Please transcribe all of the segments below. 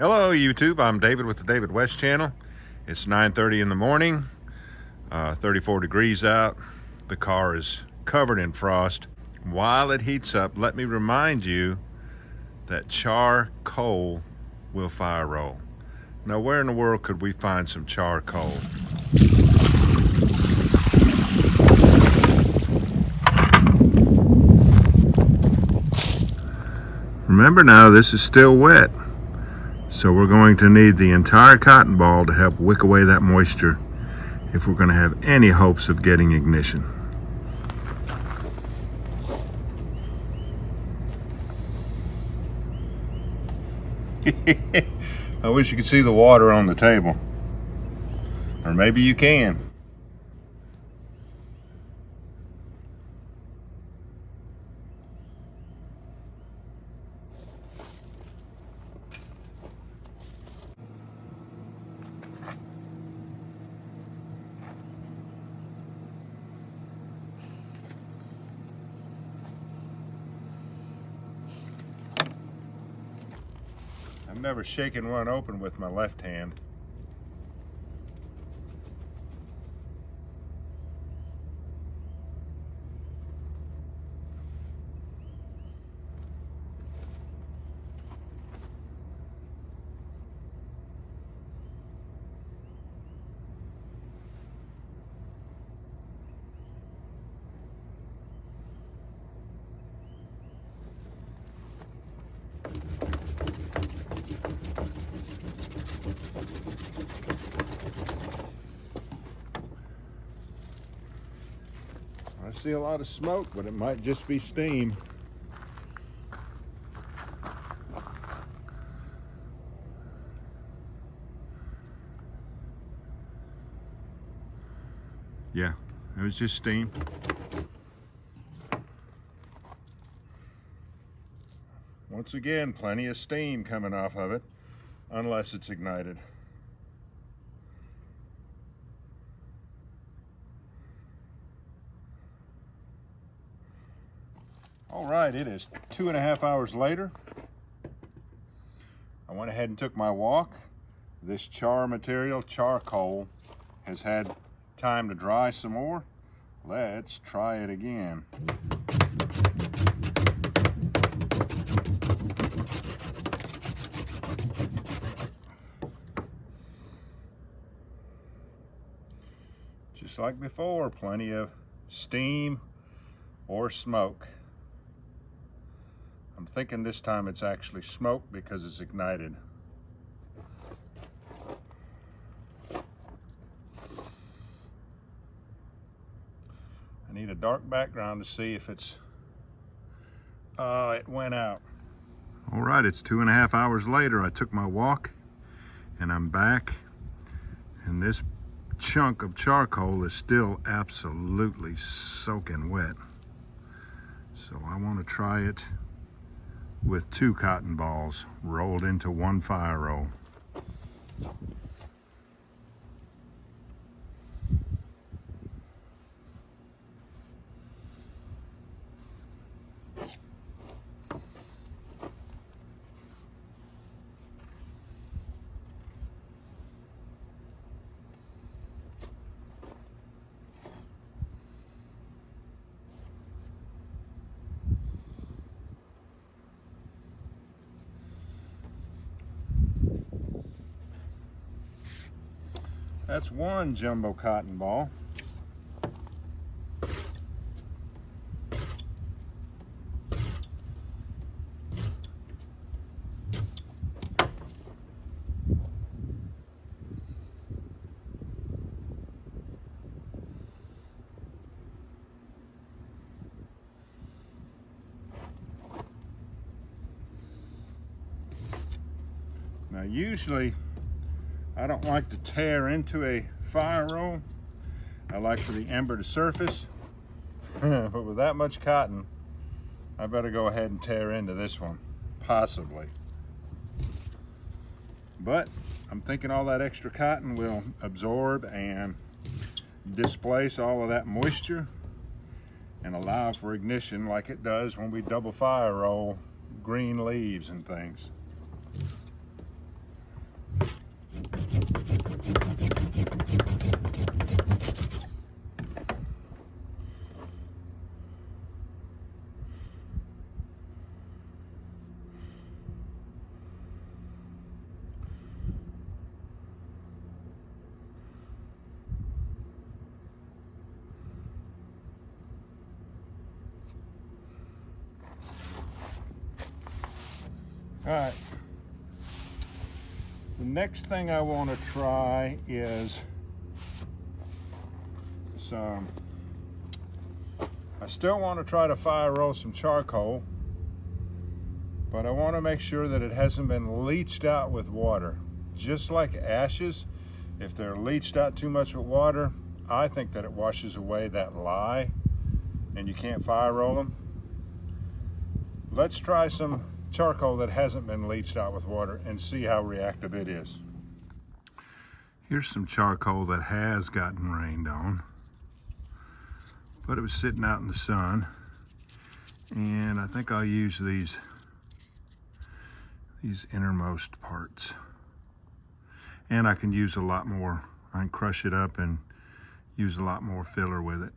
Hello YouTube, I'm David with the David West channel. It's 9:30 in the morning, 34 degrees out. The car is covered in frost. While it heats up, let me remind you that charcoal will fire roll. Now where in the world could we find some charcoal? Remember now, this is still wet. So we're going to need the entire cotton ball to help wick away that moisture if we're going to have any hopes of getting ignition. I wish you could see the water on the table. Or maybe you can. I've never shaken one open with my left hand. I see a lot of smoke, but it might just be steam. Yeah, it was just steam. Once again, plenty of steam coming off of it, unless it's ignited. All right, it is 2.5 hours later. I went ahead and took my walk. This char material, charcoal, has had time to dry some more. Let's try it again. Just like before, plenty of steam or smoke. I'm thinking this time it's actually smoke because it's ignited. I need a dark background to see if it's, it went out. All right, it's 2.5 hours later. I took my walk and I'm back, and this chunk of charcoal is still absolutely soaking wet. So I want to try it with 2 cotton balls rolled into 1 fire roll. That's 1 jumbo cotton ball. Now usually I don't like to tear into a fire roll. I like for the ember to surface. But with that much cotton, I better go ahead and tear into this one, possibly. But I'm thinking all that extra cotton will absorb and displace all of that moisture and allow for ignition like it does when we double fire roll green leaves and things. All right. The next thing I want to try is some, I still want to try to fire roll some charcoal, but I want to make sure that it hasn't been leached out with water. Just like ashes, if they're leached out too much with water, I think that it washes away that lye and you can't fire roll them. Let's try some charcoal that hasn't been leached out with water and see how reactive it is. Here's some charcoal that has gotten rained on, but it was sitting out in the sun, and I think I'll use these innermost parts. And I can use a lot more. I can crush it up and use a lot more filler with it.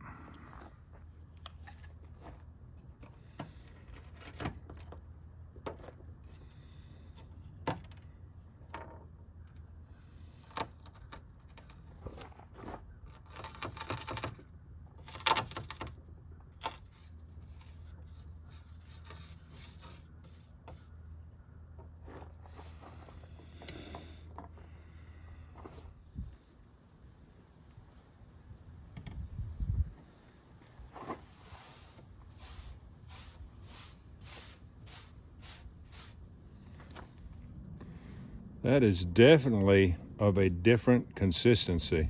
That is definitely of a different consistency.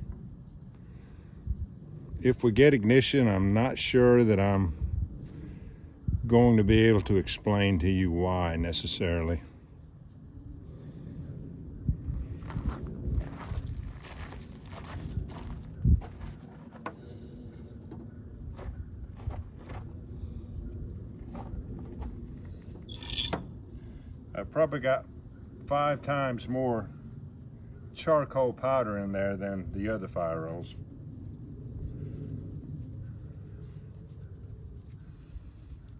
If we get ignition, I'm not sure that I'm going to be able to explain to you why necessarily. I've probably got 5 times more charcoal powder in there than the other fire rolls.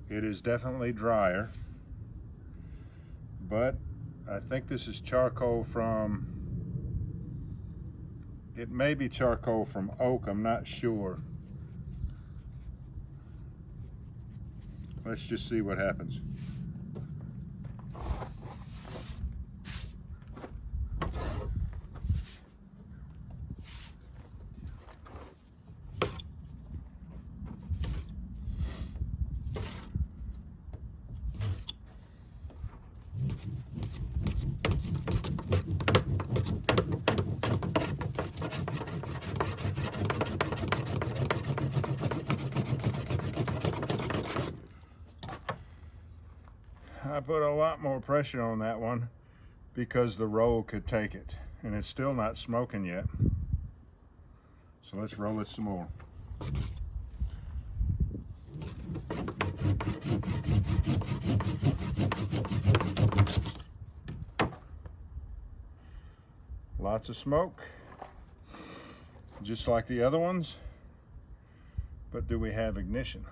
It is definitely drier, but I think this is charcoal from, it may be charcoal from oak, I'm not sure. Let's just see what happens. I put a lot more pressure on that one because the roll could take it, and it's still not smoking yet. So let's roll it some more. Lots of smoke, just like the other ones, but do we have ignition?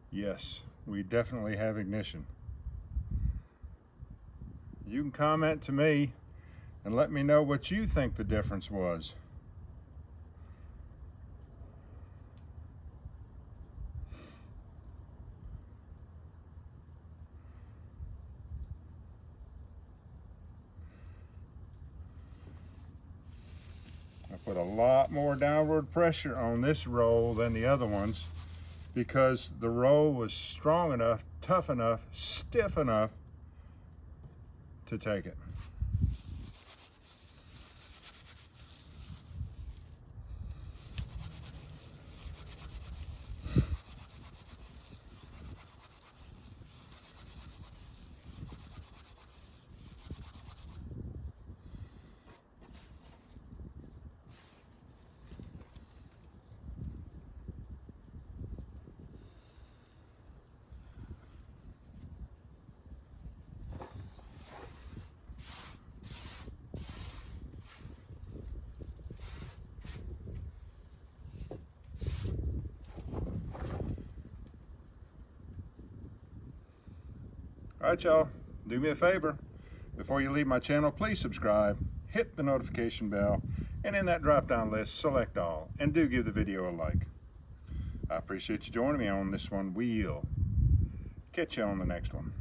Yes, we definitely have ignition. You can comment to me and let me know what you think the difference was. I put a lot more downward pressure on this roll than the other ones, because the roll was strong enough, tough enough, stiff enough to take it. All right, y'all, do me a favor. Before you leave my channel, please subscribe, hit the notification bell, and in that drop-down list, select all, and do give the video a like. I appreciate you joining me on this one. We'll catch you on the next one.